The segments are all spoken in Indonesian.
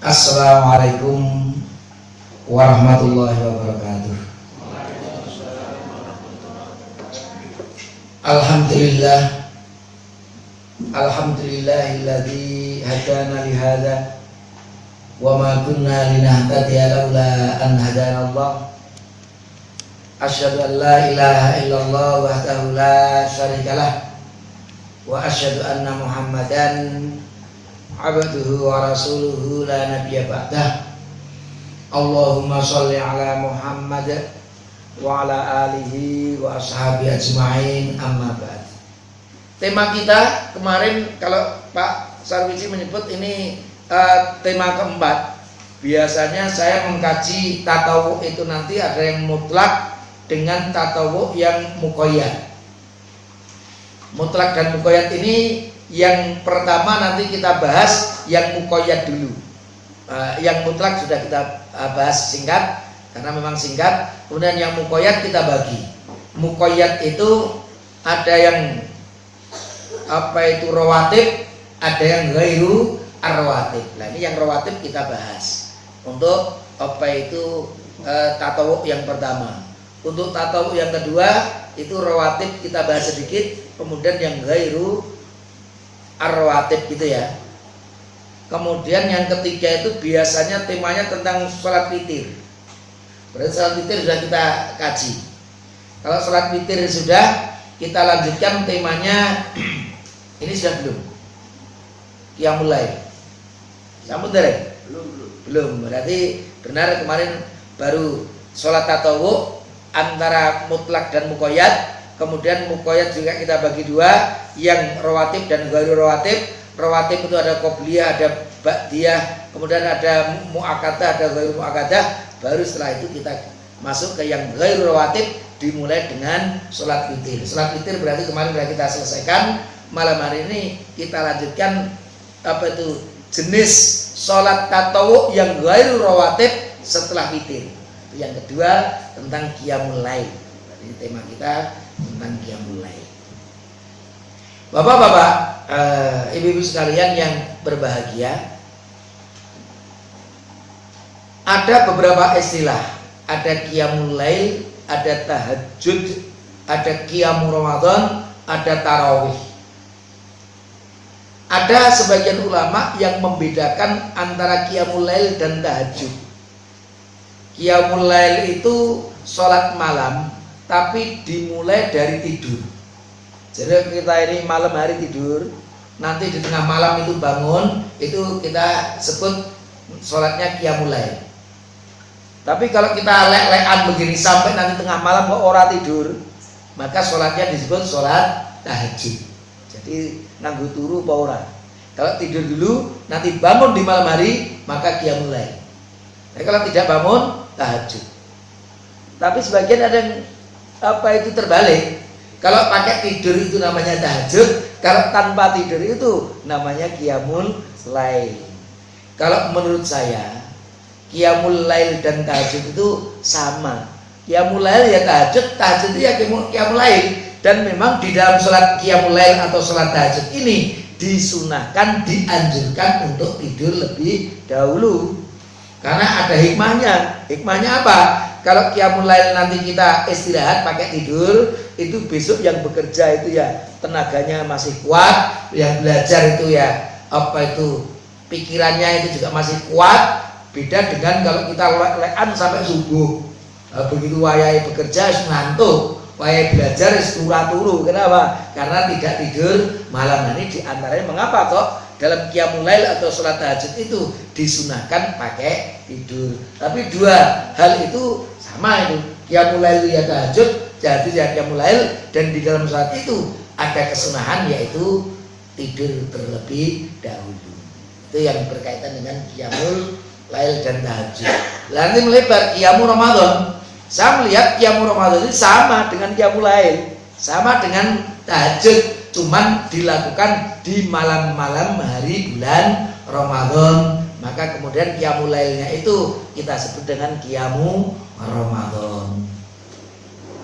Assalamualaikum warahmatullahi wabarakatuh. Alhamdulillah, alhamdulillahilladzi hadana lihada wa ma kunna linahtadiya laula an hadana Allah. Asyhadu an la ilaha illallah wahdahu la syarikalah wa asyhadu anna Muhammadan abduhu wa rasuluhu la nabiyya ba'dah. Allahumma sholli ala Muhammad wa ala alihi wa ashabi ajma'in, amma ba'd. Tema kita kemarin, kalau Pak Sarwiji menyebut ini tema keempat. Biasanya saya mengkaji tatawuk itu nanti ada yang mutlak dengan tatawuk yang muqayyad. Mutlak dan muqayyad ini yang pertama nanti kita bahas yang muqayyad dulu. Yang mutlak sudah kita bahas singkat karena memang singkat. Kemudian yang muqayyad kita bagi. Muqayyad itu ada yang rawatib, ada yang ghairu ar-rawatib. Nah, ini yang rawatib kita bahas. Untuk tatawuk yang pertama. Untuk tatawuk yang kedua itu rawatib kita bahas sedikit. Kemudian yang ghairu ar-rawatib gitu ya. Kemudian yang ketiga itu biasanya temanya tentang sholat witir. Berarti sholat witir sudah kita kaji. Kalau sholat witir sudah, kita lanjutkan temanya. Ini sudah belum? Qiyamul Lail. Sambut dari? Belum. Berarti benar kemarin baru sholat tatawuk antara mutlak dan muqayyad. Kemudian muqayyad juga kita bagi dua, yang rawatib dan ghairu rawatib. Rawatib itu ada qobliyah, ada ba'diyah, kemudian ada mu'akkadah, ada ghairu mu'akkadah. Baru setelah itu kita masuk ke yang ghairu rawatib, dimulai dengan sholat witir. Sholat witir berarti kemarin sudah kita selesaikan. Malam hari ini kita lanjutkan jenis sholat tatawuk yang ghairu rawatib setelah witir. Yang kedua tentang qiyamul lail. Jadi tema kita tentang qiyamul lail. Bapak-bapak, ibu-ibu sekalian yang berbahagia, ada beberapa istilah. Ada qiyamul lail, ada tahajud, ada qiyamul ramadan, ada tarawih. Ada sebagian ulama yang membedakan antara qiyamul lail dan tahajud. Qiyamul lail itu sholat malam, tapi dimulai dari tidur. Jadi kita ini malam hari tidur, nanti di tengah malam itu bangun, itu kita sebut sholatnya qiyamul lail. Tapi kalau kita lek-lekan begini sampai nanti tengah malam kok ora tidur, maka sholatnya disebut sholat tahajud. Jadi nanggu turu apa ora. Kalau tidur dulu, nanti bangun di malam hari, maka qiyamul lail. Nah, kalau tidak bangun, tahajud. Tapi sebagian ada yang terbalik. Kalau pakai tidur itu namanya tahajud, kalau tanpa tidur itu namanya qiyamul lail. Kalau menurut saya, qiyamul lail dan tahajud itu sama. Qiyamul lail ya tahajud, tahajud itu ya qiyamul lail. Dan memang di dalam sholat qiyamul lail atau sholat tahajud ini disunahkan, dianjurkan untuk tidur lebih dahulu. Karena ada hikmahnya. Hikmahnya apa? Kalau qiyamul lail nanti kita istirahat pakai tidur, itu besok yang bekerja itu ya tenaganya masih kuat, yang belajar itu ya pikirannya itu juga masih kuat. Beda dengan kalau kita lekan sampai subuh. Begitu wayai bekerja ngantuk, wayai belajar turu. Kenapa? Karena tidak tidur malam. Ini diantaranya mengapa kok dalam qiyamul lail atau sholat tahajud itu disunahkan pakai tidur. Tapi dua hal itu sama itu. Qiyamul lail ya tahajud, jadi ya qiyamul lail, dan di dalam sholat itu ada kesunahan yaitu tidur terlebih dahulu. Itu yang berkaitan dengan qiyamul lail dan tahajud. Nanti melebar qiyamul ramadan. Saya melihat qiyamul ramadan itu sama dengan qiyamul lail, sama dengan tahajud, cuman dilakukan di malam-malam hari bulan Ramadan. Maka kemudian qiyamul lailnya itu kita sebut dengan qiyamul ramadan.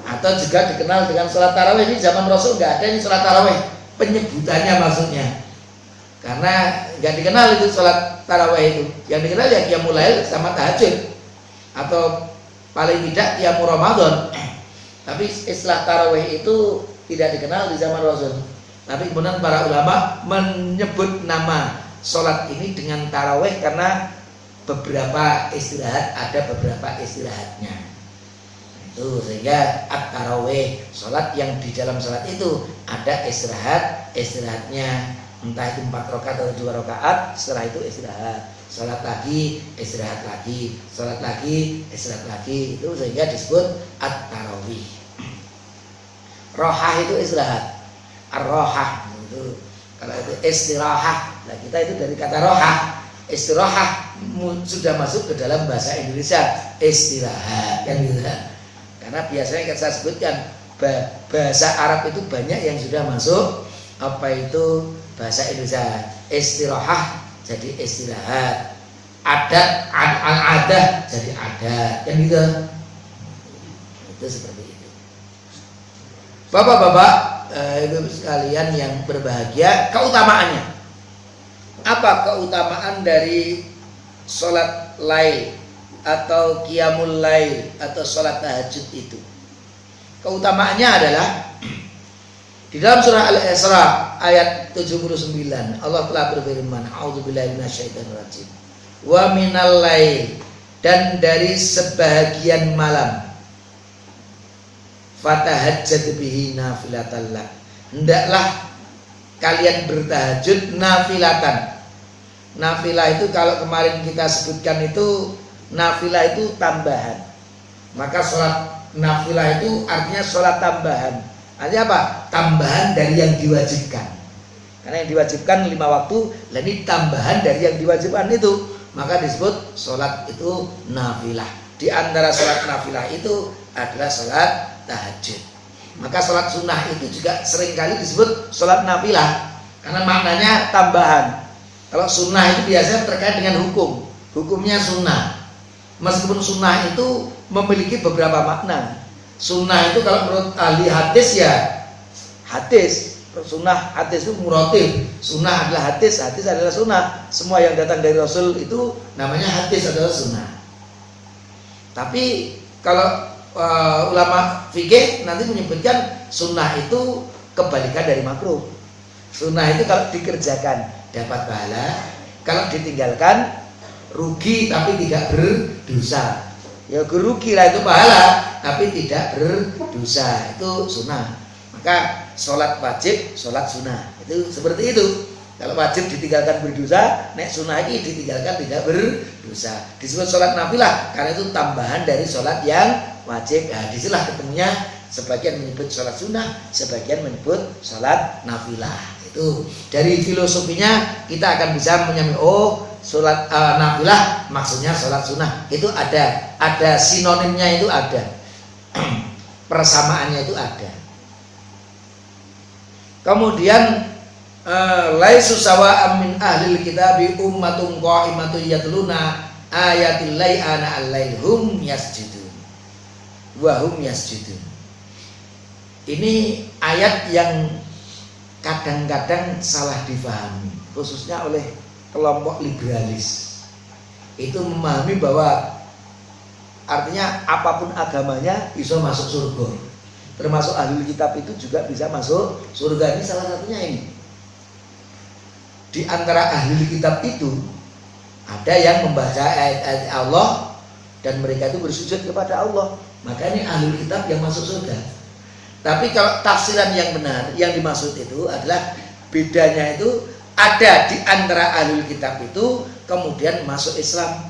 Atau juga dikenal dengan sholat tarawih. Ini zaman Rasul nggak ada ini sholat tarawih, penyebutannya maksudnya. Karena nggak dikenal itu sholat tarawih itu. Yang dikenal ya qiyamul lail sama tahajud, atau paling tidak qiyamul Ramadan. Tapi istilah tarawih itu tidak dikenal di zaman Rasul. Tapi kemudian para ulama menyebut nama sholat ini dengan tarawih karena beberapa istirahat, ada beberapa istirahatnya. Itu sehingga at-tarawih, sholat yang di dalam sholat itu ada istirahatnya. Entah itu 4 rakaat atau 2 rakaat, setelah itu istirahat, sholat lagi, istirahat lagi, sholat lagi, istirahat lagi. Itu sehingga disebut at-tarawih. Rohah itu istirahat, ar-rohah itu. Kalau itu istirahah, nah kita itu dari kata rohah. Istirahah sudah masuk ke dalam bahasa Indonesia, istirahat kan gitu. Karena biasanya saya sebutkan bahasa Arab itu banyak yang sudah masuk apa itu bahasa Indonesia. Istirahah jadi istirahat, adat al-adah jadi adat kan gitu. Itu seperti itu. Bapak-bapak, ibu sekalian yang berbahagia, keutamaannya apa? Keutamaan dari sholat lail atau qiyamul lail atau sholat tahajud itu, keutamaannya adalah di dalam surah Al-Isra ayat 79 Allah telah berfirman, a'udzubillahi minasyaitonir rajim, wa minal lail, dan dari sebahagian malam, fatahajjad bihi nafilatan lak, hendaklah kalian bertahajud nafilatan. Nafilah itu kalau kemarin kita sebutkan itu nafilah itu tambahan. Maka sholat nafilah itu artinya sholat tambahan. Artinya apa? Tambahan dari yang diwajibkan. Karena yang diwajibkan 5 waktu, dan ini tambahan dari yang diwajibkan itu, maka disebut sholat itu nafilah. Di antara sholat nafilah itu adalah sholat tahajud. Maka sholat sunnah itu juga seringkali disebut sholat nafilah karena maknanya tambahan. Kalau sunnah itu biasanya terkait dengan hukumnya sunnah. Meskipun sunnah itu memiliki beberapa makna. Sunnah itu kalau menurut ahli hadis ya hadis. Sunnah hadis itu muratil. Sunnah adalah hadis adalah sunnah. Semua yang datang dari Rasul itu namanya hadis adalah sunnah. Tapi kalau ulama fikih nanti menyebutkan sunnah itu kebalikan dari makruh. Sunnah itu kalau dikerjakan dapat pahala, kalau ditinggalkan rugi tapi tidak berdosa. Ya rugi lah itu pahala tapi tidak berdosa, itu sunnah. Maka sholat wajib, sholat sunnah itu seperti itu. Kalau wajib ditinggalkan berdosa, nek sunnah ini ditinggalkan tidak berdosa. Disebut sholat nafilah karena itu tambahan dari sholat yang wajib. Nah, disitulah ketemunya, sebagian menyebut sholat sunnah, sebagian menyebut sholat nafilah. Itu dari filosofinya kita akan bisa menyamai, oh sholat nafilah maksudnya sholat sunnah. Itu ada sinonimnya, itu ada persamaannya, itu ada. Kemudian laisu sawa'am min ahlil kitabi ummatun qa'imatun yatluna ayatillahi ana al-lail hum yasjudun wa hum yasjudun. Ini ayat yang kadang-kadang salah difahami, khususnya oleh kelompok liberalis. Itu memahami bahwa artinya apapun agamanya bisa masuk surga, termasuk ahli kitab itu juga bisa masuk surga. Ini salah satunya ini. Di antara ahli kitab itu ada yang membaca ayat-ayat Allah dan mereka itu bersujud kepada Allah, maka ini ahli kitab yang masuk surga. Tapi kalau tafsiran yang benar, yang dimaksud itu adalah bedanya itu ada di antara ahli kitab itu kemudian masuk Islam.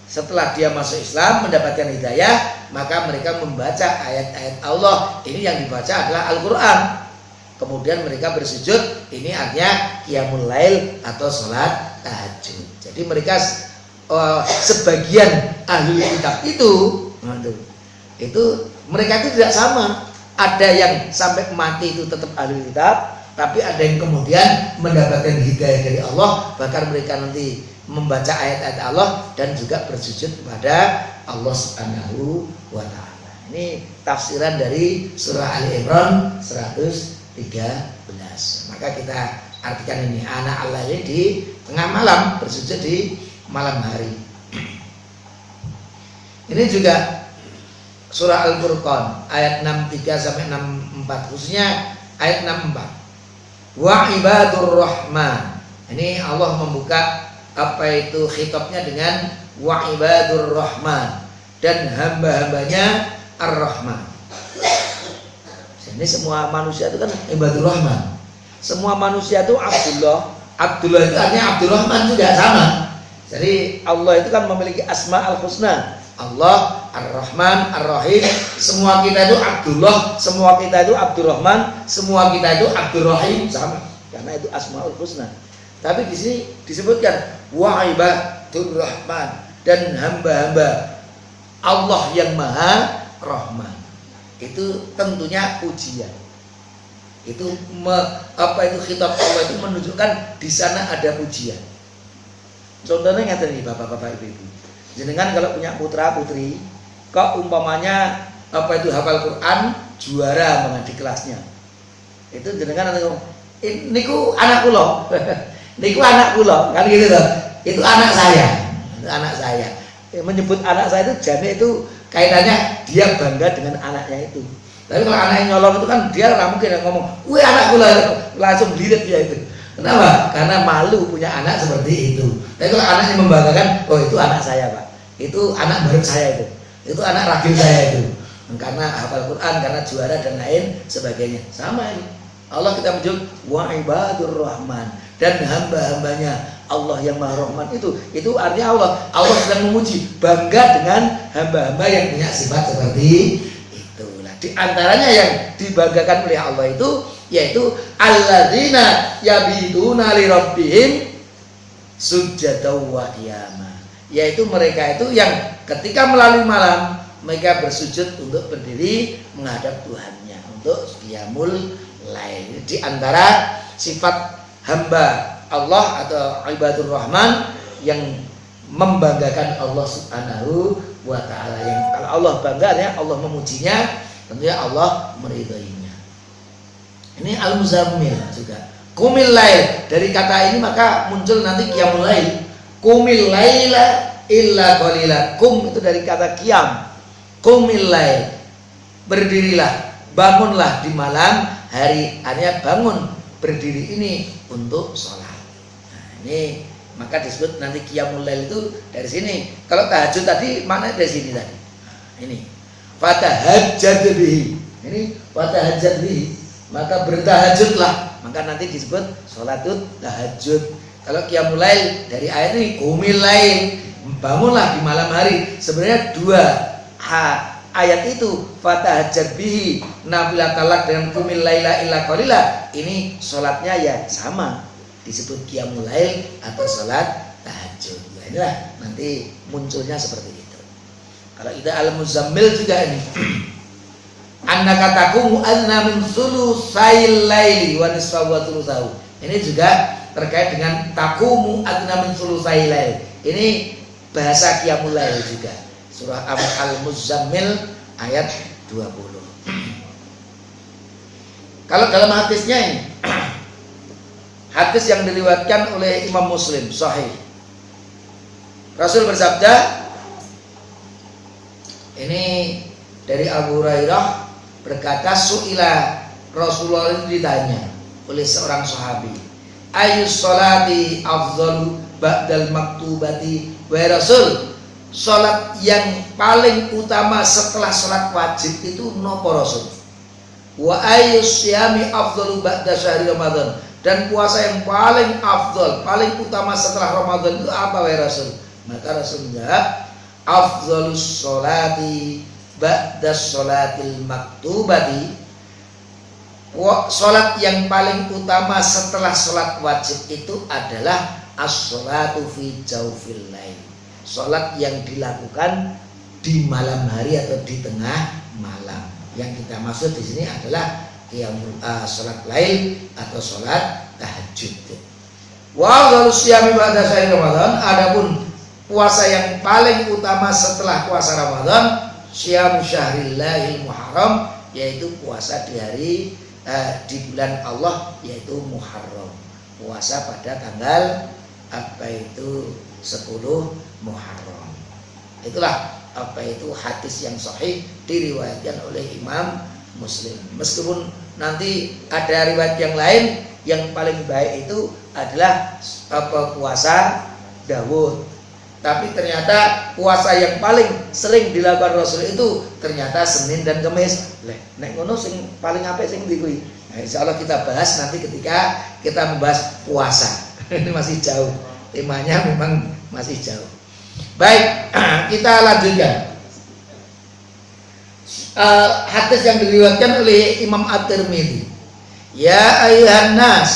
Setelah dia masuk Islam mendapatkan hidayah, maka mereka membaca ayat-ayat Allah. Ini yang dibaca adalah Al-Quran. Kemudian mereka bersujud, ini artinya qiyamul lail atau sholat tahajud. Jadi mereka sebagian ahli kitab itu mereka itu tidak sama. Ada yang sampai mati itu tetap ahli kitab, tapi ada yang kemudian mendapatkan hidayah dari Allah, bahkan mereka nanti membaca ayat-ayat Allah dan juga bersujud kepada Allah Subhanahu wa ta'ala. Ini tafsiran dari surah Ali Imran 113. Maka kita artikan ini ana al-laili di tengah malam, bersujud di malam hari. Ini juga surah Al-Furqan ayat 63 sampai 64, khususnya ayat 64. Wa ibadur rahman. Ini Allah membuka apa itu khitabnya dengan wa ibadur rahman, dan hamba-hambanya ar-rahman. Ini semua manusia itu kan ibadur rahman. Semua manusia itu Abdullah. Abdullah itu artinya Abdurrahman juga sama. Jadi Allah itu kan memiliki asma al-husna. Allah, Ar-Rahman, Ar-Rahim. Semua kita itu Abdullah, semua kita itu Abdurrahman, semua kita itu Abdurrahim, sama. Karena itu Asmaul Husna. Tapi di sini disebutkan wa ibadur rahman, dan hamba-hamba Allah yang Maha Rahman. Itu tentunya ujian. Itu khitab Allah itu menunjukkan di sana ada ujian. Contohnya ngeten nih Bapak-bapak Ibu-ibu. Jenengan kalau punya putra putri, kok umpamanya hafal Quran juara banget di kelasnya, itu jenengan nanti ngomong, niku anak kula, niku anak kula, kan gitu loh. Itu anak saya, itu anak saya. Menyebut anak saya itu jane itu kaitannya dia bangga dengan anaknya itu. Tapi kalau anaknya nyolong itu kan dia nggak mungkin ngomong, wih anak kula, langsung lirik dia itu. Kenapa? Karena malu punya anak seperti itu. Tapi kalau anaknya membanggakan, oh itu anak saya Pak, itu anak baru saya itu anak ragil saya itu, karena hafal Quran, karena juara dan lain sebagainya. Sama ini Allah kita menyebut wa ibadur rahman, dan hamba-hambanya Allah yang Maha Rahman. Itu artinya Allah sedang memuji, bangga dengan hamba-hamba yang punya sifat seperti itu. Nah, di antaranya yang dibanggakan oleh Allah itu yaitu alladzina yabiduna li rabbihim sujjatan wa qiyama, yaitu mereka itu yang ketika melalui malam mereka bersujud untuk berdiri menghadap Tuhannya, untuk qiyamul lail. Di antara sifat hamba Allah atau ibadur rahman yang membanggakan Allah Subhanahu wa taala, yang kalau Allah bangga ya Allah memujinya, tentunya Allah meridhoinya. Ini al-muzammil juga. Qumil lail, dari kata ini maka muncul nanti qiyamul lail. Qumil laila illa qalila. Qum itu dari kata qiyam. Qumil lail, berdirilah, bangunlah di malam hari. Artinya bangun, berdiri ini untuk sholat. Nah, ini maka disebut nanti qiyamul lail itu dari sini. Kalau tahajud tadi mana dari sini tadi? Nah, ini fatahajjad bihi. Ini fatahajjad bihi, maka bertahajudlah, maka nanti disebut sholatut tahajud. Kalau qiyamul lail dari ayat ini qumil lail, bangunlah di malam hari. Sebenarnya dua ayat itu, fatahajjad bihi nafilah talak dengan qumil laila illa qalila, ini sholatnya ya sama, disebut qiyamul lail atau sholat tahajud. Nah, inilah nanti munculnya seperti itu. Kalau kita al-muzammil juga ini annaka taqumu adna min thulutsail laili wa nisfahu wa thulutsahu. Ini juga terkait dengan taqumu adna min thulutsail lail. Ini bahasa qiyamul lail juga. Surah Al-Muzammil ayat 20. Kalau dalam hadisnya ini, hadis yang diriwayatkan oleh Imam Muslim sahih, Rasul bersabda, ini dari Abu Hurairah berkata, su'ila, Rasulullah itu ditanya oleh seorang sahabi, ayyus sholati afdhalu ba'dal maktubati, wa Rasul, sholat yang paling utama setelah sholat wajib itu nopo Rasul? Wa ayyus syami afdhalu ba'da syahri Ramadan, dan puasa yang paling afdhal, paling utama setelah Ramadan itu apa wahai Rasul? Maka Rasul menjawab, afdhalus sholati ba'da sholatil maktubati, sholat yang paling utama setelah sholat wajib itu adalah as-sholatu fi jawfil lail, sholat yang dilakukan di malam hari atau di tengah malam. Yang kita maksud di sini adalah sholat lail atau sholat tahajud. Wa afdhalus syiyami ba'da syahri Ramadan, adapun puasa yang paling utama setelah puasa Ramadan, syiam syahrillahil muharram, yaitu puasa di hari di bulan Allah, yaitu Muharram. puasa pada tanggal 10 Muharram. Itulah hadis yang sahih diriwayatkan oleh Imam Muslim. Meskipun nanti ada riwayat yang lain, yang paling baik itu adalah puasa Daud. Tapi ternyata puasa yang paling sering dilakukan Rasul itu ternyata Senin dan Kamis. Nek ngono sing paling apik sing ndi kuwi? Nah, insyaallah kita bahas nanti ketika kita membahas puasa. Ini masih jauh. Temanya memang masih jauh. Baik, kita lanjutkan. Hadis yang diriwayatkan oleh Imam At-Tirmidzi. Ya ayyuhan nas,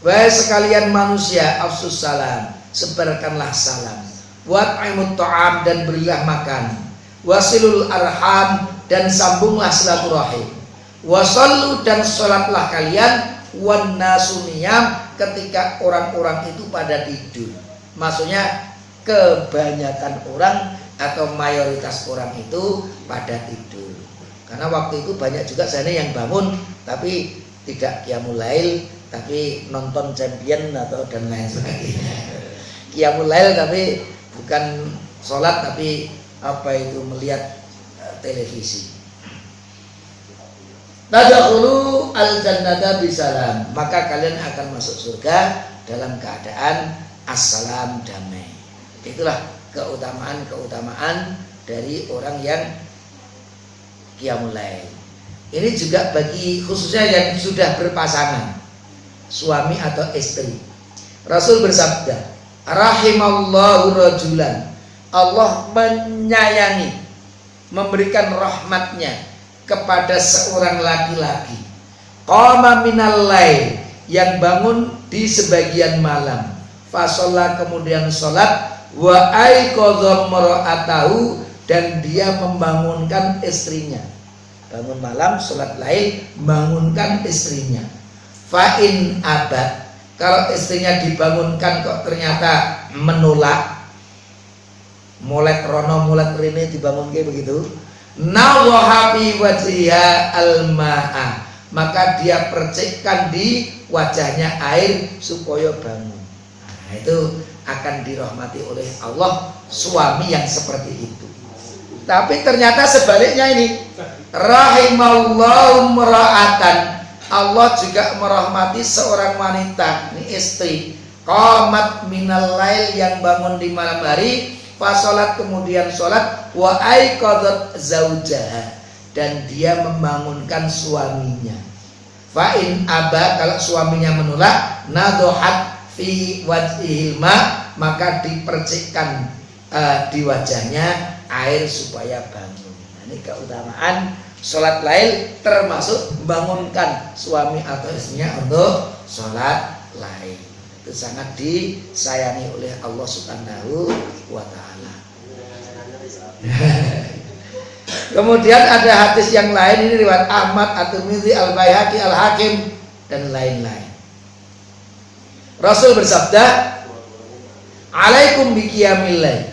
wahai sekalian manusia, afsus salam, sebarkanlah salam. Wat'imut ta'am, dan berilah makan. Wasilul arham, dan sambunglah silaturahim. Wasallu, dan sholatlah kalian. Wan nasu niyam, ketika orang-orang itu pada tidur. Maksudnya kebanyakan orang atau mayoritas orang itu pada tidur. Karena waktu itu banyak juga sana yang bangun tapi tidak qiyamul lail, tapi nonton champion atau dan lain sebagainya. Qiyamul lail tapi bukan sholat, tapi melihat televisi. Tadkhulu al-jannata bisalam, maka kalian akan masuk surga dalam keadaan assalam, damai. Itulah keutamaan dari orang yang qiyamul lail. Ini juga bagi khususnya yang sudah berpasangan, suami atau istri. Rasul bersabda, rahimallahu rajulan, Allah menyayangi, memberikan rahmatnya kepada seorang laki-laki, qama minal lail, yang bangun di sebagian malam, fasolla, kemudian sholat, wa aiqadha mar'atahu, dan dia membangunkan istrinya. Bangun malam, sholat lail, bangunkan istrinya. Fa'in abad, kalau istrinya dibangunkan kok ternyata menolak, molet rono molet rene dibangun kayak begitu, nawaha fi wajhiha al-ma'a, maka dia percikkan di wajahnya air supaya bangun. Nah, itu akan dirahmati oleh Allah suami yang seperti itu. Tapi ternyata sebaliknya ini, rahimallahu mar'atan, Allah juga merahmati seorang wanita, ini istri, qamat minal lail, yang bangun di malam hari, fasolat, kemudian sholat, wa aiqadat zaujaha, dan dia membangunkan suaminya. Fa'in aba, kalau suaminya menolak, nadohat fi wajhihil ma, maka dipercikkan di wajahnya air supaya bangun. Nah, ini keutamaan sholat lail, termasuk bangunkan suami atau istrinya untuk sholat lail. Itu sangat disayangi oleh Allah Subhanahu wa ta'ala. Kemudian ada hadis yang lain, ini riwayat Ahmad, At-Tirmidzi, Al-Baihaqi, Al-Hakim, dan lain-lain. Rasul bersabda, alaikum biqiyamil lail,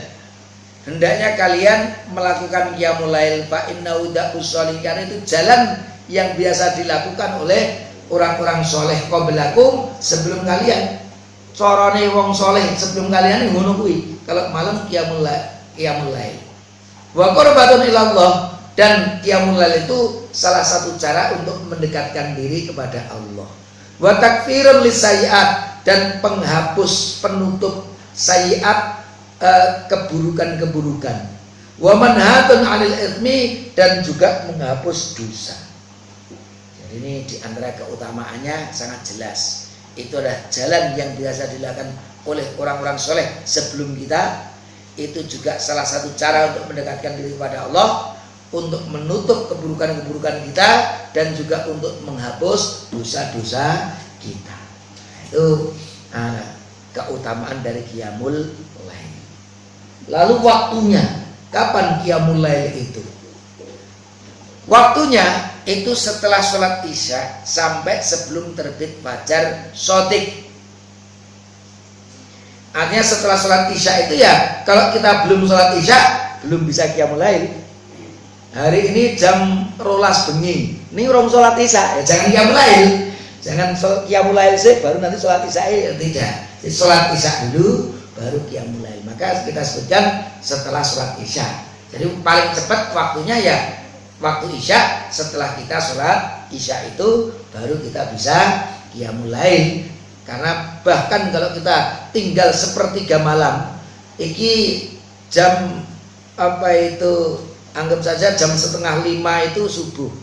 hendaknya kalian melakukan qiyamul lail, fa innahu da'us sholihin, karena itu jalan yang biasa dilakukan oleh orang-orang soleh qablakum, sebelum kalian. Corone wong soleh sebelum kalian ngono kuwi, kalau malam qiyamul lail. Wa qurbatun ilallah, dan qiyamul lail itu salah satu cara untuk mendekatkan diri kepada Allah. Wa takfirun lisayiat, dan penghapus, penutup sayiat, keburukan-keburukan. Wa manhatun 'anil itsmi, dan juga menghapus dosa. Jadi ini diantara keutamaannya sangat jelas. Itu adalah jalan yang biasa dilakukan oleh orang-orang soleh sebelum kita. Itu juga salah satu cara untuk mendekatkan diri kepada Allah, untuk menutup keburukan-keburukan kita, dan juga untuk menghapus dosa-dosa kita. Itu keutamaan dari qiyamul lail. Lalu waktunya, kapan qiyamul lail itu? Waktunya itu setelah sholat isya sampai sebelum terbit fajar shadiq. Artinya setelah sholat isya itu ya, kalau kita belum sholat isya belum bisa qiyamul lail. Hari ini jam 12 bengi, ini urung sholat isya, ya jangan qiyamul lail. Jangan qiyamul lail sih baru nanti sholat isya, tidak. Jadi sholat isya dulu baru qiyamul lail. Maka kita sebutkan setelah sholat isya. Jadi paling cepat waktunya ya waktu isya. Setelah kita sholat isya itu baru kita bisa qiyamul lail. Karena bahkan kalau kita tinggal sepertiga malam, iki jam anggap saja jam 4:30 itu subuh,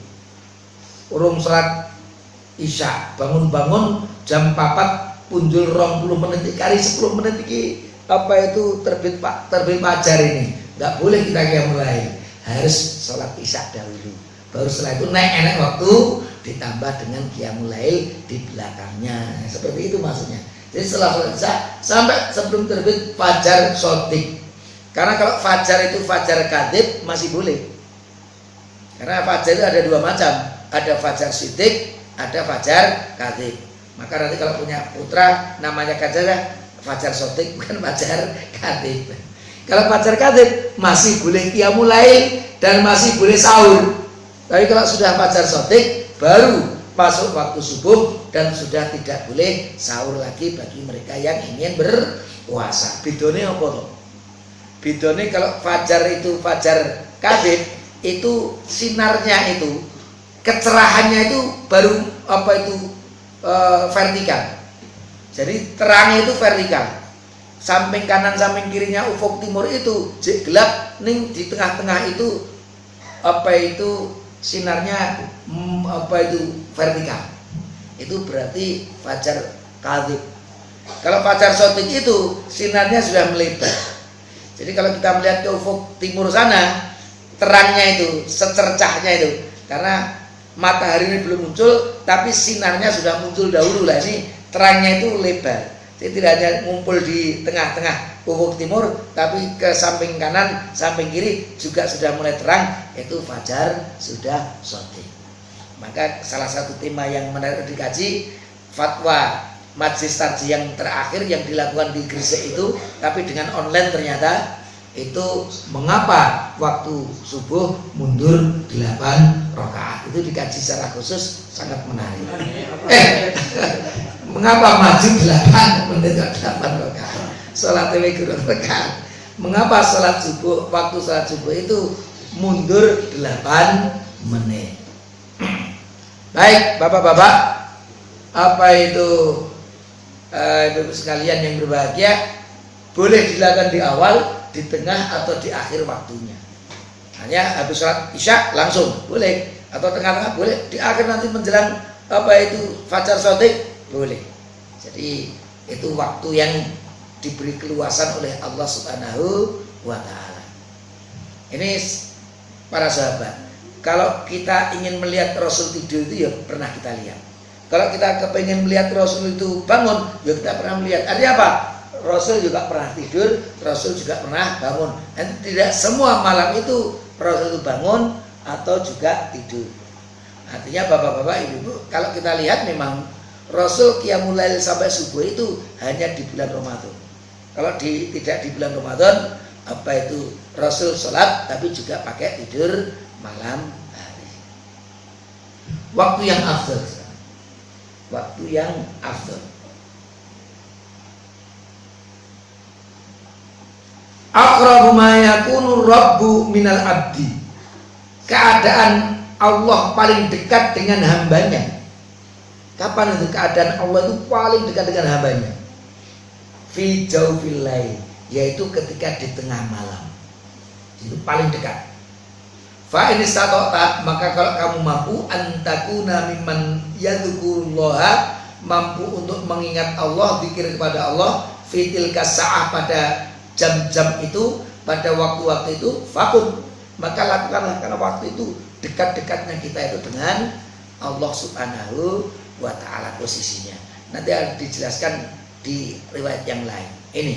urung sholat isya, bangun jam 4 punjul 20 menit kali 10 menit iki terbit fajar ini, nggak boleh kita qiyamul lail, harus sholat isya dahulu, baru setelah itu enak waktu ditambah dengan qiyamul lail di belakangnya, seperti itu maksudnya. Jadi setelah sholat isya sampai sebelum terbit fajar shodiq. Karena kalau fajar itu fajar kadhib masih boleh. Karena fajar itu ada dua macam, ada fajar shodiq, ada fajar kadhib. Maka nanti kalau punya putra namanya fajar shodiq, bukan fajar kadhib. Kalau fajar kadhib masih boleh qiyamul lail dan masih boleh sahur. Tapi kalau sudah fajar shodiq baru masuk waktu subuh dan sudah tidak boleh sahur lagi bagi mereka yang ingin berpuasa. Bedone apa toh? Bedone kalau fajar itu fajar kadhib itu sinarnya itu kecerahannya itu baru vertikal. Jadi terangnya itu vertikal. Samping kanan samping kirinya ufuk timur itu gelap, ning di tengah-tengah itu sinarnya vertikal. Itu berarti fajar kadhib. Kalau fajar shodiq itu sinarnya sudah melebar. Jadi kalau kita melihat ke ufuk timur sana, terangnya itu, secercahnya itu, karena matahari ini belum muncul, tapi sinarnya sudah muncul dahulu lah. Ini terangnya itu lebar. Jadi tidak hanya ngumpul di tengah-tengah ufuk timur, tapi ke samping kanan, samping kiri juga sudah mulai terang. Itu fajar sudah shodiq. Maka salah satu tema yang menarik dikaji, fatwa Majelis Tarjih yang terakhir yang dilakukan di Gresik itu, tapi dengan online ternyata itu mengapa waktu subuh mundur 8 rakaat. Itu dikaji secara khusus, sangat menarik. Mengapa maju 8 menit 8 rakaat? Salat kurang rakaat. Mengapa salat subuh, waktu salat subuh itu mundur 8 menit? Baik, Bapak-bapak, Ibu sekalian yang berbahagia, boleh dilakukan di awal, di tengah atau di akhir waktunya. Hanya habis sholat isya langsung boleh, atau tengah-tengah boleh, di akhir nanti menjelang fajar shodiq boleh. Jadi itu waktu yang diberi keluasan oleh Allah Subhanahu wa taala. Ini para sahabat, kalau kita ingin melihat Rasul tidur itu ya pernah kita lihat. Kalau kita kepengen melihat Rasul itu bangun, ya kita pernah melihat. Artinya apa? Rasul juga pernah tidur, Rasul juga pernah bangun. Dan tidak semua malam itu Rasul itu bangun atau juga tidur. Artinya bapak-bapak, ibu-ibu, kalau kita lihat memang Rasul qiyamul lail sampai subuh itu hanya di bulan Ramadan. Kalau tidak di bulan Ramadan, Rasul sholat tapi juga pakai tidur malam hari. Waktu yang afdal. Waktu yang afdal. Aqrabu ma yakunu rabbu minal abdi. Keadaan Allah paling dekat dengan hambanya. Kapan itu keadaan Allah itu paling dekat dengan hambanya? Fi jawfil lail, yaitu ketika di tengah malam. Itu paling dekat. Fa in istata'ta, maka kalau kamu mampu, antakuna mimman yadhkurullaha, mampu untuk mengingat Allah, zikir kepada Allah, fitil kasa'ah, pada jam-jam itu, pada waktu-waktu itu, fakun, maka lakukanlah, karena waktu itu dekat-dekatnya kita itu dengan Allah Subhanahu wa ta'ala posisinya. Nanti akan dijelaskan di riwayat yang lain. Ini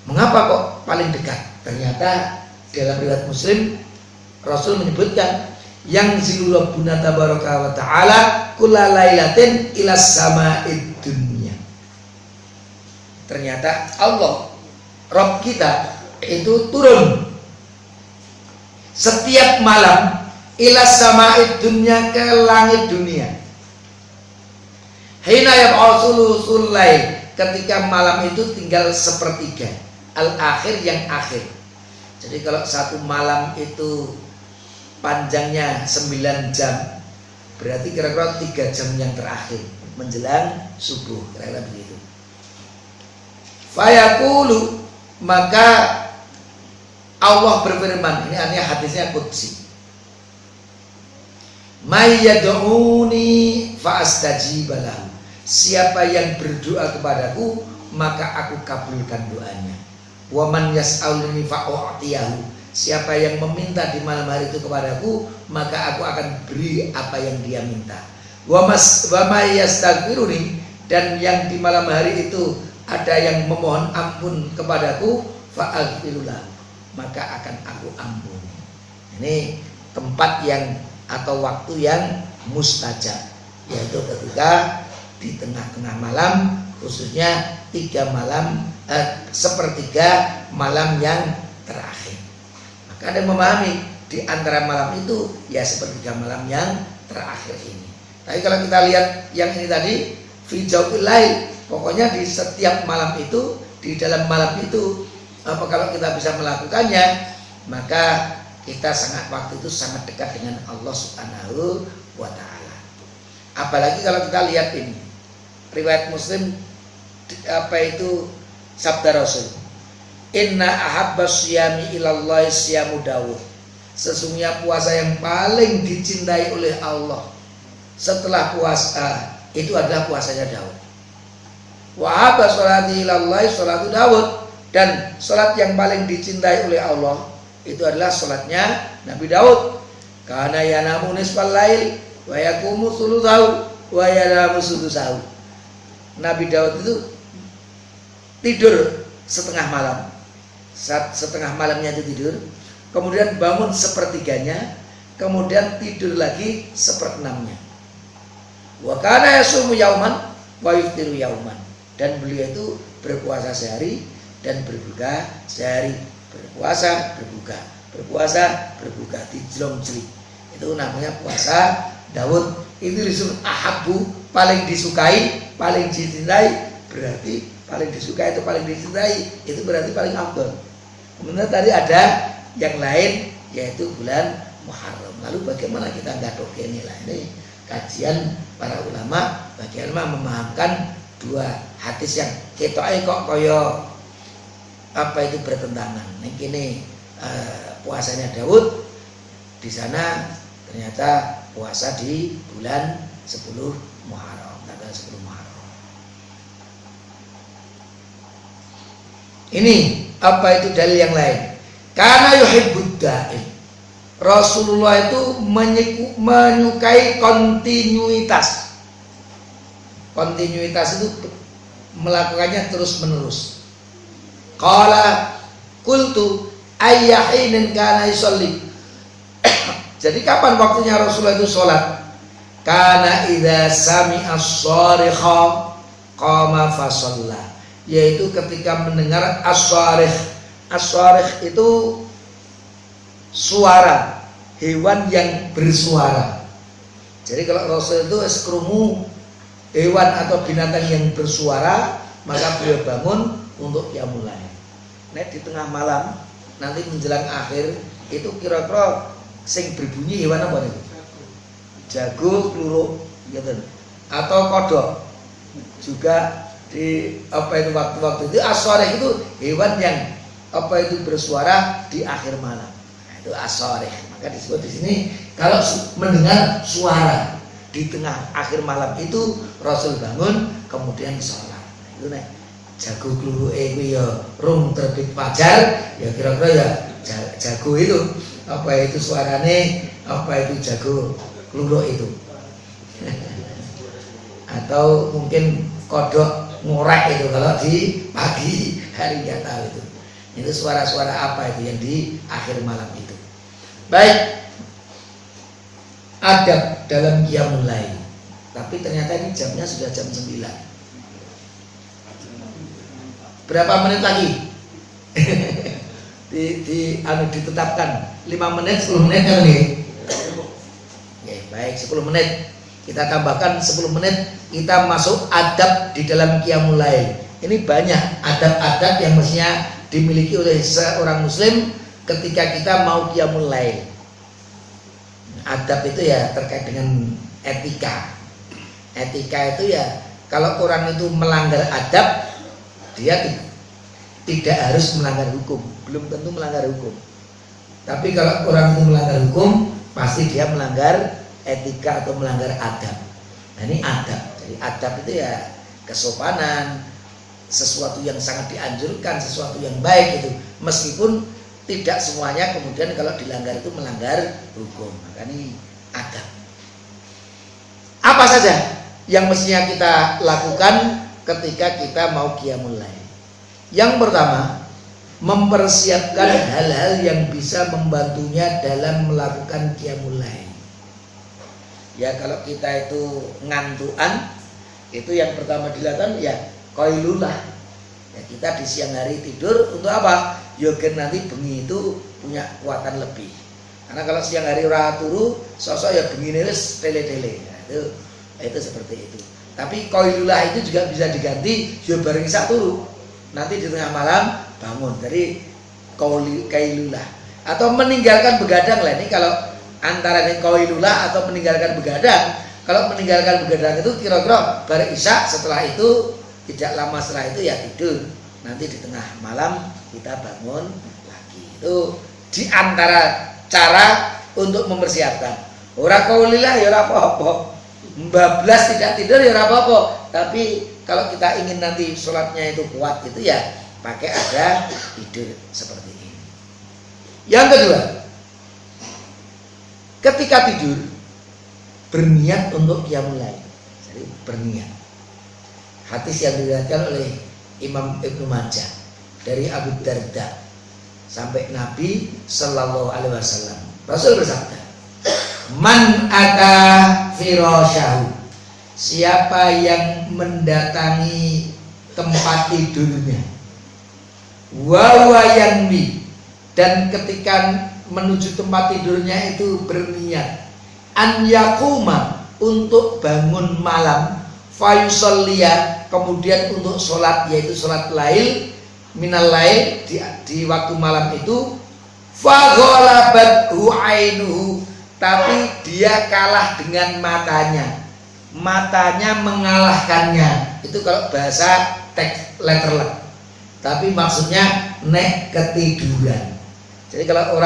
mengapa kok paling dekat? Ternyata dalam riwayat Muslim Rasul menyebutkan yang zilu rabbuna tabaraka wa ta'ala kulla lailatin ila sama'id dunya. Ternyata Allah Rabb kita itu turun setiap malam ila sama'id dunya, ke langit dunia. Hina yab'al sulusul lail, ketika malam itu tinggal sepertiga. Al-akhir, yang akhir. Jadi kalau satu malam itu panjangnya 9 jam, berarti kira-kira 3 jam yang terakhir menjelang subuh, kira-kira begitu. Fayaqulu, maka Allah berfirman, ini artinya hadisnya qudsi. May yad'uni fa astajib lahu. Siapa yang berdoa kepadaku, maka aku kabulkan doanya. Wa man yas'aluni fa u'tiyahu. Siapa yang meminta di malam hari itu kepadaku, maka aku akan beri apa yang dia minta. Wa may yastaghfiruni, dan yang di malam hari itu ada yang memohon ampun kepadaku, fa aghfiru lahu, maka akan aku ampuni. Ini tempat yang atau waktu yang mustajab, yaitu ketika di tengah-tengah malam, khususnya 3 malam, sepertiga malam yang terakhir. Maka ada yang memahami di antara malam itu ya sepertiga malam yang terakhir ini. Tapi kalau kita lihat yang ini tadi, fi jawfil lail, pokoknya di setiap malam itu, di dalam malam itu, kalau kita bisa melakukannya, maka kita waktu itu sangat dekat dengan Allah Subhanahu wa ta'ala. Apalagi kalau kita lihat ini riwayat Muslim, sabda Rasul, inna ahabbas siyami ilallahi siyamu Daud. Sesungguhnya puasa yang paling dicintai oleh Allah setelah puasa itu adalah puasanya Daud. Wa ahabba sholati ilallahi sholatu Daud, dan sholat yang paling dicintai oleh Allah itu adalah sholatnya Nabi Daud. Karena yanamu nisfal lail wa yaqumu thulutsahu wa yanamu sudusahu. Nabi Daud itu tidur setengah malam, setengah malamnya itu tidur, kemudian bangun sepertiganya, kemudian tidur lagi seperenamnya. Wa kana yasumu yauman wa yuftiru yauman, dan beliau itu berpuasa sehari dan berbuka sehari, berpuasa berbuka, berpuasa berbuka, dijlong-jlik. Itu namanya puasa Daud. Itu disebut ahabbu, paling disukai, paling dicintai, berarti paling disukai itu paling dicintai, itu berarti paling afdal. Kemudian tadi ada yang lain, yaitu bulan Muharram. Lalu bagaimana kita ngadok ini lah, ini kajian para ulama bagaimana memahamkan dua hadis yang ketoknya kok koyo itu bertentangan. Ini puasanya Daud, di sana ternyata puasa di bulan 10 Muharram, tanggal 10 Muharram. Ini itu dalil yang lain. Karena yuhibbud da'im. Rasulullah itu menyukai kontinuitas. Kontinuitas itu melakukannya terus menerus. Qala qultu ayyahinin kana yusolli. Jadi kapan waktunya Rasulullah itu sholat? Kana idza sami'a as-sarikha qama fa shalla. Yaitu ketika mendengar as-sarikh. As-sarikh itu suara hewan yang bersuara. Jadi kalau Rasul itu krungu hewan atau binatang yang bersuara, maka beliau bangun untuk qiyamul lail. Nek di tengah malam nanti menjelang akhir itu kira-kira sing berbunyi hewan apa nih? Jago, kluruk, gitu. Atau kodok. Juga di waktu-waktu itu as-sarikh itu hewan yang itu bersuara di akhir malam. Nah, itu as-sarikh. Maka disebut di sini kalau mendengar suara di tengah akhir malam itu Rasul bangun kemudian sholat. Nah, itu nih jago kluruk itu ya rum terbit fajar, ya kira-kira ya jago itu itu suarane itu jago kluruk itu. Atau mungkin kodok ngorek itu kalau di pagi hari nggak tahu itu. Itu suara-suara apa itu yang di akhir malam itu. Baik, adab dalam qiyamul lail. Tapi ternyata ini jamnya sudah jam 9. Berapa menit lagi? ditetapkan 5 menit, 10 menit kan nih? Ya, baik, 10 menit. Kita tambahkan 10 menit, kita masuk adab di dalam qiyamul lail. Ini banyak adab-adab yang mestinya dimiliki oleh seorang muslim ketika kita mau qiyamul lail. Adab itu ya terkait dengan etika. Etika itu ya kalau orang itu melanggar adab, dia tidak harus melanggar hukum, belum tentu melanggar hukum. Tapi kalau orang itu melanggar hukum, pasti dia melanggar etika atau melanggar adab. Nah ini adab. Jadi adab itu ya kesopanan, sesuatu yang sangat dianjurkan, sesuatu yang baik itu. Meskipun tidak semuanya kemudian kalau dilanggar itu melanggar hukum. Maka ini adab. Apa saja yang mestinya kita lakukan ketika kita mau qiyamul lail? Yang pertama, mempersiapkan hal-hal yang bisa membantunya dalam melakukan qiyamul lail. Ya kalau kita itu ngantuan, itu yang pertama dilakukan ya qailulah. Ya kita di siang hari tidur untuk apa? Yoga nanti bengi itu punya kekuatan lebih. Karena kalau siang hari ora turu, sosok ya bengi wis tele-tele. Nah, itu seperti itu. Tapi qailulah itu juga bisa diganti yo bareng isak turu. Nanti di tengah malam bangun. Jadi qailulah atau meninggalkan begadang lah. Ini kalau antara qailulah atau meninggalkan begadang. Kalau meninggalkan begadang itu kira-kira bareng isak, setelah itu tidak lama setelah itu ya tidur. Nanti di tengah malam kita bangun lagi. Itu di antara cara untuk mempersiapkan. Ora qailulah ya ora apa-apa. Bablas tidak tidur ya ora apa-apa. Tapi kalau kita ingin nanti sholatnya itu kuat itu ya pakai ada tidur seperti ini. Yang kedua, ketika tidur berniat untuk qiyamul lail. Jadi berniat. Hadis yang diriwayatkan oleh Imam Ibnu Majah dari Abu Darda sampai Nabi Sallallahu Alaihi Wasallam. Rasul bersabda, "Man ata firasyahu." Siapa yang mendatangi tempat tidurnya, wa yanwi, dan ketika menuju tempat tidurnya itu berniat an yaquma, untuk bangun malam, fayusalliya, kemudian untuk sholat, yaitu sholat lail, minal lail, di waktu malam itu, faghalabathu ainuhu, tapi dia kalah dengan matanya mengalahkannya. Itu kalau bahasa teks letterlet, tapi maksudnya nek ketiduran. Jadi kalau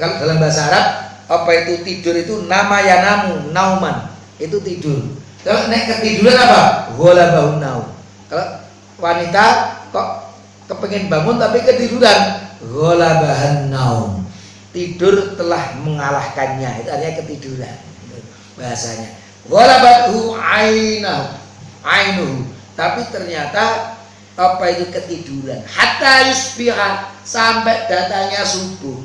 dalam bahasa Arab, apa itu tidur itu nama ya nauman, itu tidur. Kalau nek ketiduran apa? Ghalabahun naum. Kalau wanita kok kepengen bangun tapi ketiduran, ghalabahan naum, tidur telah mengalahkannya. Itu artinya ketiduran bahasanya. Ghalabathu ainuhu, tapi ternyata apa itu ketiduran, hatta yusbiha, sampai datangnya subuh.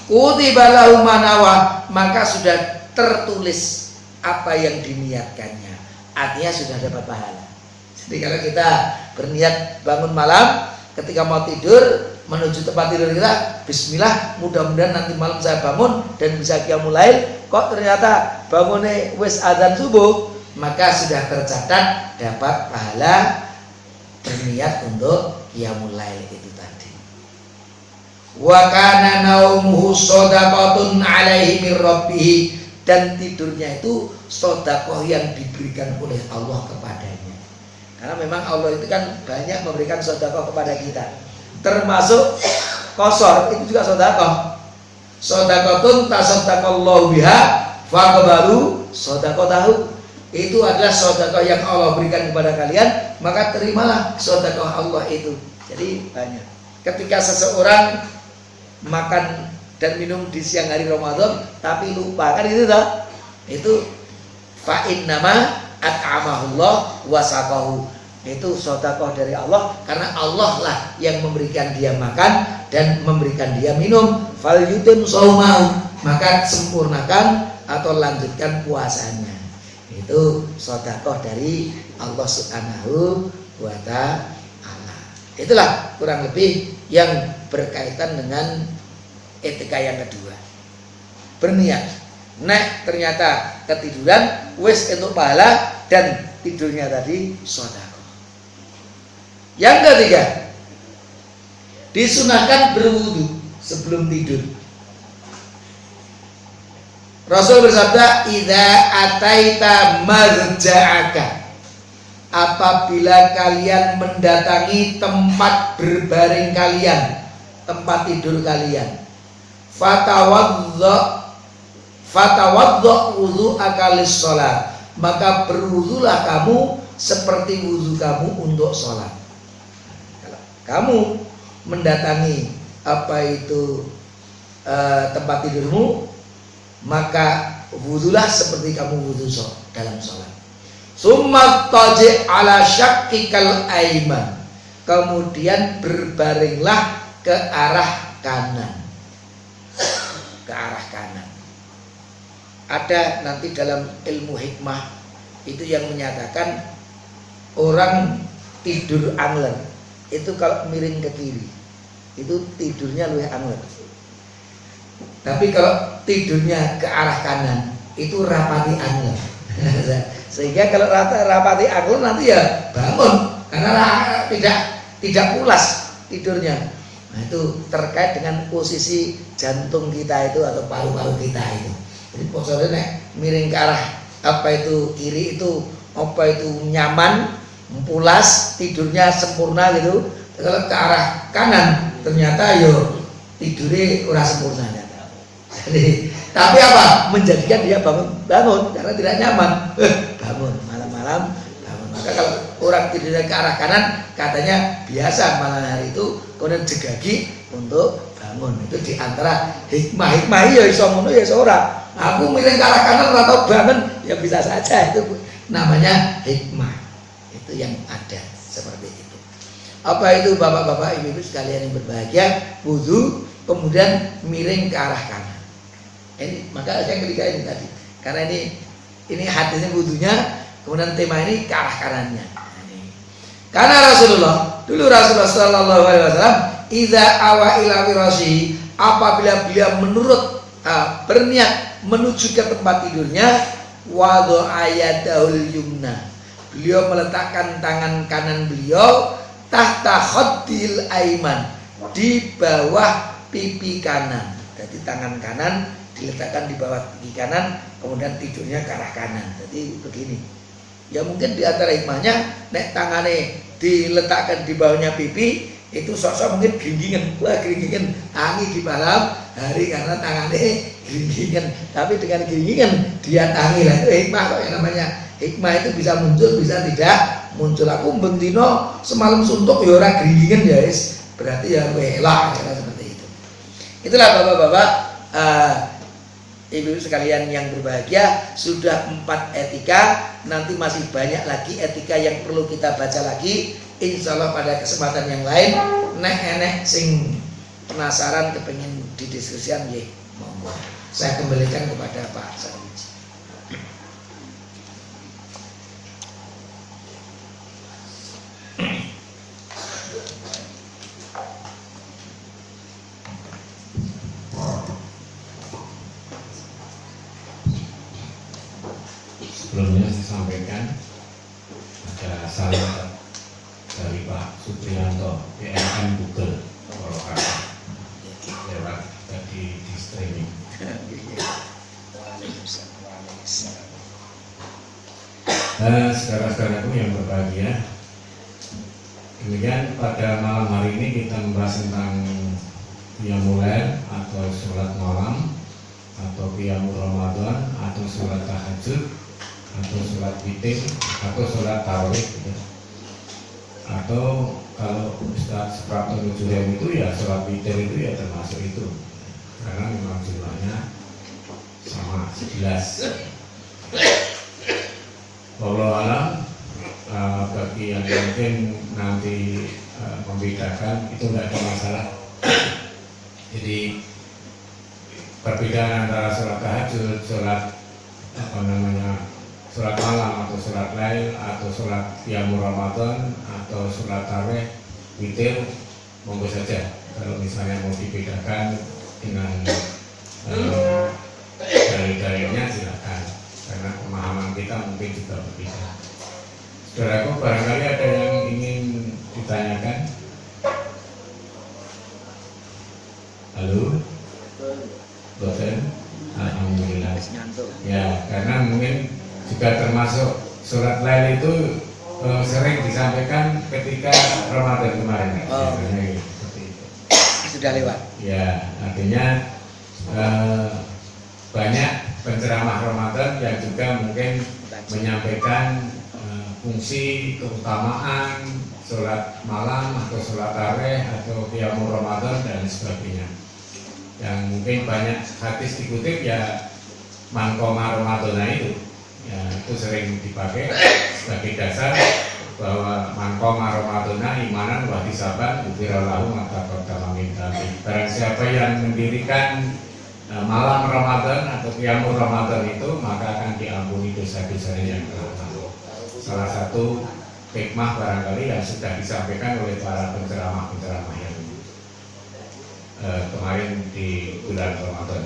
Kutiba lahu manawa, maka sudah tertulis apa yang diniatkannya, artinya sudah dapat pahala. Jadi kalau kita berniat bangun malam, ketika mau tidur menuju tempat tidur kita, bismillah, mudah-mudahan nanti malam saya bangun dan bisa qiyamul lail. Kok ternyata bangunnya wis adzan subuh, maka sudah tercatat dapat pahala berniat untuk qiyamul lail itu tadi. Wa kana naumuhu shadaqatun alaihi mir rabbih, dan tidurnya itu sedekah yang diberikan oleh Allah kepadanya. Karena memang Allah itu kan banyak memberikan sedekah kepada kita. Termasuk qasar itu juga sedekah. Sedekatun tasaddaqallahu biha faqbalu sedekatahu. Itu adalah sedekah yang Allah berikan kepada kalian, maka terimalah sedekah Allah itu. Jadi banyak. Ketika seseorang makan dan minum di siang hari Ramadan tapi lupa, kan itu toh? Itu fa innama at'amahullah wa saqahu. Itu sedekah dari Allah, karena Allah lah yang memberikan dia makan dan memberikan dia minum. Fal yutim shaumahu, maka sempurnakan atau lanjutkan puasanya. Itu sedekah dari Allah Subhanahu wa ta'ala. Itulah kurang lebih yang berkaitan dengan etika yang kedua. Berniat. nek ternyata ketiduran wis entuk pahala dan tidurnya tadi sedekah. Yang ketiga, disunahkan berwudu sebelum tidur. Rasul bersabda, "Idza ataita marja'aka." Apabila kalian mendatangi tempat berbaring kalian, tempat tidur kalian, fatawaddo wudu'aka lis-shalat, maka berwudulah kamu seperti wudu kamu untuk sholat. Kalau kamu mendatangi tempat tidurmu, maka wudulah seperti kamu wudu dalam sholat. Summa taji' ala syaqqikal aiman, kemudian berbaringlah ke arah kanan. Ke arah kanan. Ada nanti dalam ilmu hikmah itu yang menyatakan orang tidur angler itu kalau miring ke kiri itu tidurnya lebih angler. Tapi kalau tidurnya ke arah kanan itu rapati angler. Sehingga kalau rapati angler nanti ya bangun karena tidak pulas tidurnya. Nah, itu terkait dengan posisi jantung kita itu atau paru-paru kita itu. Jadi posisinya miring ke arah kiri itu nyaman, pulas, tidurnya sempurna gitu. Kalau ke arah kanan ternyata yo tidurnya kurang sempurna. Jadi, tapi apa? Menjadikan dia bangun karena tidak nyaman. Bangun malam-malam bangun. Maka kalau orang tidurnya ke arah kanan katanya biasa malam hari itu kemudian jegagi untuk bangun. Itu diantara hikmah ya iso ngono ya iso ora. Aku miring ke arah kanan atau bangun ya bisa saja, itu namanya hikmah. Itu yang ada seperti itu. Apa itu bapak-bapak ibu-ibu sekalian yang berbahagia? Wudu kemudian miring ke arah kanan. Ini maka yang ketiga ini tadi. Karena ini hatinya wudunya, kemudian tema ini ke arah kanannya. Karena Rasulullah Sallallahu Alaihi Wasallam, idza awa ila firasyi, apabila beliau berniat menuju ke tempat tidurnya, wadu ayatahul yumna, beliau meletakkan tangan kanan beliau tahta khaddil aiman, di bawah pipi kanan. Jadi tangan kanan diletakkan di bawah pipi kanan, kemudian tidurnya ke arah kanan. Jadi begini. Ya mungkin di antara hikmahnya, nek tangannya diletakkan di bawahnya pipi, itu sosok mungkin geringgingan, tangi di malam hari karena tangannya geringgingan. Tapi dengan geringgingan dia tangi lah, itu hikmah kok yang namanya. Hikmah itu bisa muncul, bisa tidak muncul. Aku bentino semalam suntuk ya ora geringgingan ya wis, berarti ya welak seperti itu. Itulah bapak-bapak, ibu sekalian yang berbahagia, sudah 4 etika, nanti masih banyak lagi etika yang perlu kita baca lagi. Insya Allah pada kesempatan yang lain, nek sing penasaran kepengen didiskusikan ya monggo. Saya kembalikan kepada Pak Sarwiji. Sebelumnya saya sampaikan ada salam dari Pak Supriyanto, PLN Google lewat tadi di streaming. Saudara-saudaraku yang berbahagia, demikian pada malam hari ini kita membahas tentang qiyamul lail atau sholat malam, atau qiyamul Ramadan, atau sholat tahajud, atau sholat witir, atau sholat tarawih gitu. Atau kalau Ustaz Suprapto Nujurian itu ya sholat witir itu ya termasuk itu, karena memang jumlahnya sama 11. Wallahu alam, bagi yang mungkin nanti membedakan itu nggak ada masalah. Jadi perbedaan antara sholat tahajud, sholat sholat malam atau sholat lail atau sholat qiyamul Ramadan atau sholat tarawih witir, monggo saja kalau misalnya mau dibedakan dengan dalil-dalilnya silakan, karena pemahaman kita mungkin juga berbeda. Saudaraku, barangkali ada yang ingin ditanyakan? Halo? Boten? Alhamdulillah. Ya, karena mungkin juga termasuk surat lail itu sering disampaikan ketika Ramadan kemarin. Oh. Gitu, seperti itu. Sudah lewat. Ya, artinya banyak penceramah Ramadan yang juga mungkin menyampaikan fungsi keutamaan sholat malam atau sholat tarawih atau qiyamul Ramadan dan sebagainya. Yang mungkin banyak hadis dikutip ya man qoma Ramadana itu. Ya, itu sering dipakai sebagai dasar bahwa man qoma Ramadana imanan wa hisaban ghufirallahu ma taqaddama min dzambi. Barang siapa yang mendirikan malam Ramadan atau qiyamul Ramadan itu maka akan diampuni dosa-dosanya yang telah lalu. Salah satu hikmah barangkali yang sudah disampaikan oleh para penceramah-penceramah yang kemarin di bulan Ramadan.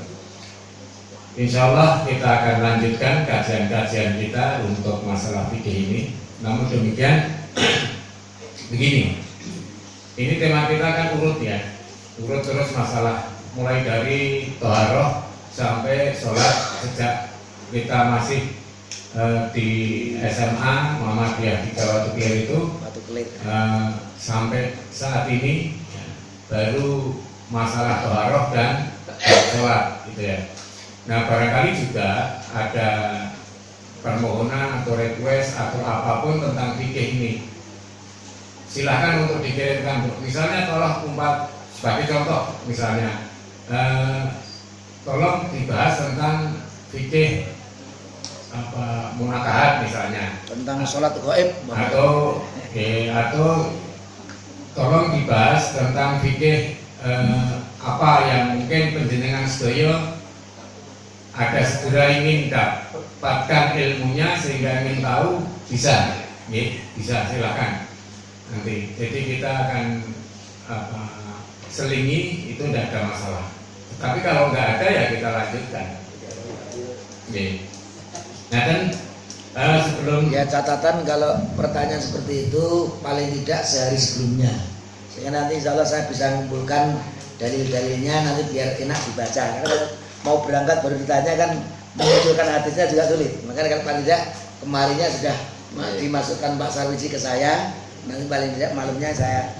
Insya Allah kita akan lanjutkan kajian-kajian kita untuk masalah fikih ini. Namun demikian, begini, ini tema kita kan urut ya, urut terus masalah mulai dari toharoh sampai sholat sejak kita masih di SMA Muhammadiyah di Batu Kelir itu sampai saat ini ya, baru masalah toharoh dan sholat gitu ya. Nah, barangkali juga ada permohonan atau request atau apapun tentang fikih ini, silahkan untuk dikirimkan. Misalnya tolong sebagai contoh misalnya tolong dibahas tentang fikih munakahat misalnya, tentang sholat gaib atau tolong dibahas tentang fikih apa yang mungkin penjenengan sedaya ada segera ingin dapatkan ilmunya sehingga ingin tahu, bisa, ya, bisa silakan nanti. Jadi kita akan selingi, itu tidak ada masalah. Tapi kalau nggak ada ya kita lanjutkan. Ya. Nah kan sebelum ya, catatan kalau pertanyaan seperti itu paling tidak sehari sebelumnya, sehingga nanti insya Allah saya bisa mengumpulkan dalil-dalilnya nanti biar enak dibaca. Karena kalau mau berangkat baru ditanya kan memunculkan hadisnya juga sulit. Makanya kalau paling tidak kemarinnya sudah dimasukkan Pak Sarwiji ke saya, nanti paling tidak malamnya saya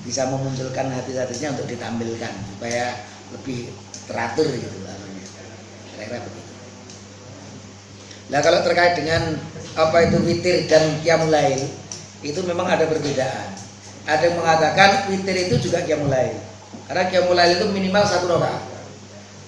bisa memunculkan hadis-hadisnya untuk ditampilkan supaya lebih teratur gitu. Kira-kira begitu. Nah, kalau terkait dengan apa itu witir dan qiyamul lail, itu memang ada perbedaan. Ada yang mengatakan witir itu juga qiyamul lail, karena qiyamul lail itu minimal 1 rakaat.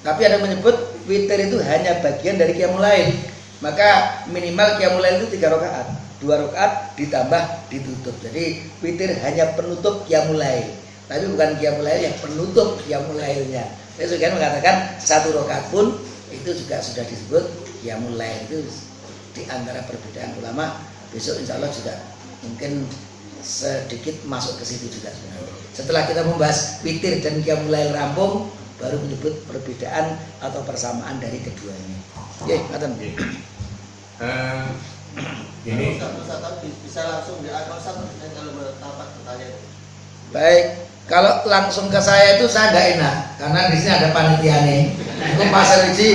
Tapi ada yang menyebut witir itu hanya bagian dari qiyamul lail, maka minimal qiyamul lail itu 3 rakaat, 2 rakaat ditambah ditutup. Jadi witir hanya penutup qiyamul lail, tapi bukan qiyamul lail yang penutup qiyamul lailnya. Saya sudah mengatakan 1 rakaat pun itu juga sudah disebut qiyamul lail. Itu di antara perbedaan ulama. Besok insya Allah juga mungkin sedikit masuk ke situ juga sebenarnya. Setelah kita membahas witir dan qiyamul lail rampung, baru menyebut perbedaan atau persamaan dari keduanya. Ya, ngaten. Ini bisa langsung di akun satu kalau bertapak pertanyaan. Baik, kalau langsung ke saya itu saya nggak enak karena di sini ada panitia nih. Itu Pak Sarwiji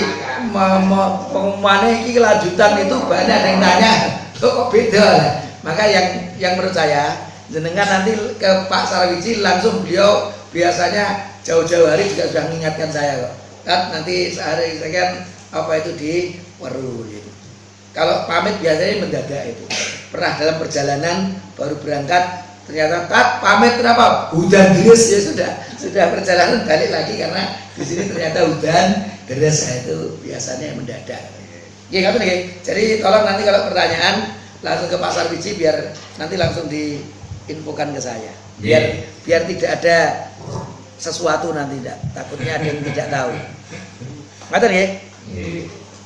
pengumumannya ini kelanjutan itu banyak yang nanya, kok beda lah. Maka yang menurut saya jenengan nanti ke Pak Sarwiji langsung, beliau biasanya jauh-jauh hari juga sudah mengingatkan saya kok. Kan nanti sehari saya kan apa itu di Weru gitu. Kalau pamit biasanya mendadak itu. Pernah dalam perjalanan baru berangkat ternyata pamit kenapa? Hujan deras, ya sudah perjalanan balik lagi karena di sini ternyata hujan deras. Itu biasanya mendadak. Ya nggak nih. Jadi tolong nanti kalau pertanyaan langsung ke Pak Sarwiji biar nanti langsung diinfokan ke saya. Biar tidak ada sesuatu nanti tidak, takutnya ada yang tidak tahu. Ngaten ya?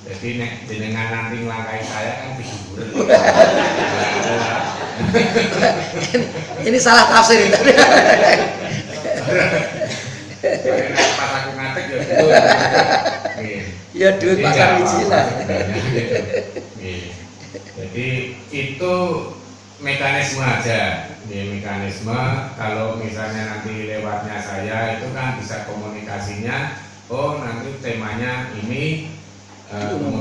Jadi jenengan nanti ngelangkai saya kan dihibur. Ini salah tafsir itu. Pas aku ngatek ya. Ya duit Jadi pasar nggak wiji apa-apa lah. sebenarnya, gitu. Iya. Jadi itu mekanisme aja. Ya, mekanisme kalau misalnya nanti lewatnya saya itu kan bisa komunikasinya. Oh nanti temanya ini,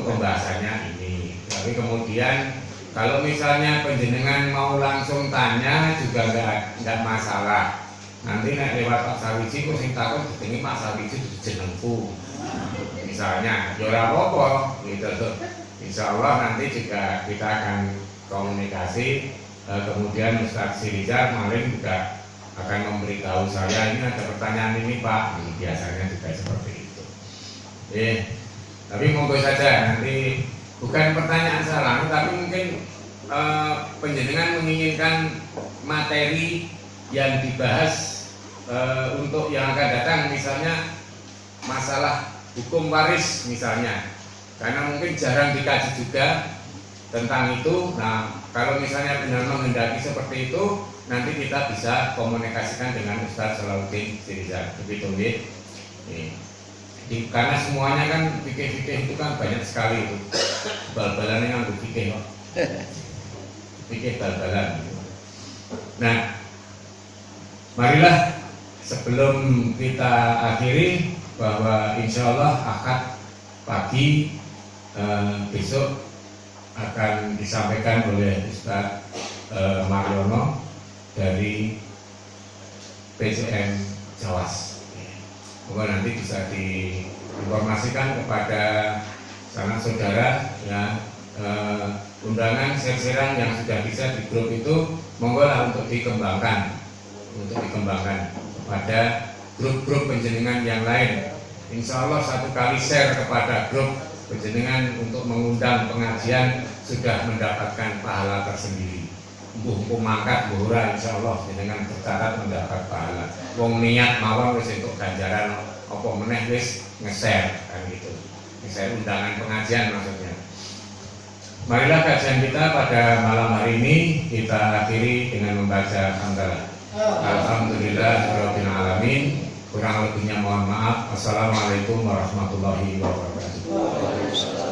pembahasannya ini. Tapi kemudian kalau misalnya penjenengan mau langsung tanya juga nggak masalah. Nanti nek lewat Pak Sawiji kok sing takut jenenge Pak Sawiji jenengku. Misalnya, ya ora apa-apa gitu tuh. Insya Allah nanti juga kita akan komunikasi. Kemudian Ustadz Sirizar kemarin juga akan memberitahu saya ini ada pertanyaan ini Pak. Biasanya juga seperti itu. Tapi monggo saja nanti bukan pertanyaan salah, tapi mungkin penjenengan menginginkan materi yang dibahas untuk yang akan datang, misalnya masalah hukum waris misalnya, karena mungkin jarang dikaji juga tentang itu. Nah, kalau misalnya benar menghendaki seperti itu, nanti kita bisa komunikasikan dengan Ustadz Salahuddin Sirizar, begitu nih. Karena semuanya kan fikih-fikih itu kan banyak sekali itu, bal-balannya yang fikih, fikih bal-balan. Nah, marilah sebelum kita akhiri bahwa insya Allah akad pagi besok akan disampaikan oleh Ustadz Mariono dari PCN Jawas. Semoga nanti bisa diinformasikan kepada sanak saudara ya, undangan share-sharean yang sudah bisa di grup itu monggo lah untuk dikembangkan kepada grup-grup penjenengan yang lain. Insya Allah satu kali share kepada grup penjenengan untuk mengundang pengajian sudah mendapatkan pahala tersendiri. Mbuh mangkat buhura insya Allah jenengan tercatat mendapat pahala. Wong niat mawon wis entuk ganjaran apa meneh wis nge-share kan gitu. Nge-share undangan pengajian maksudnya. Marilah kajian kita pada malam hari ini kita akhiri dengan membaca hamdalah. Alhamdulillahirabbil alamin. Kurang lebihnya mohon maaf. Assalamualaikum warahmatullahi wabarakatuh.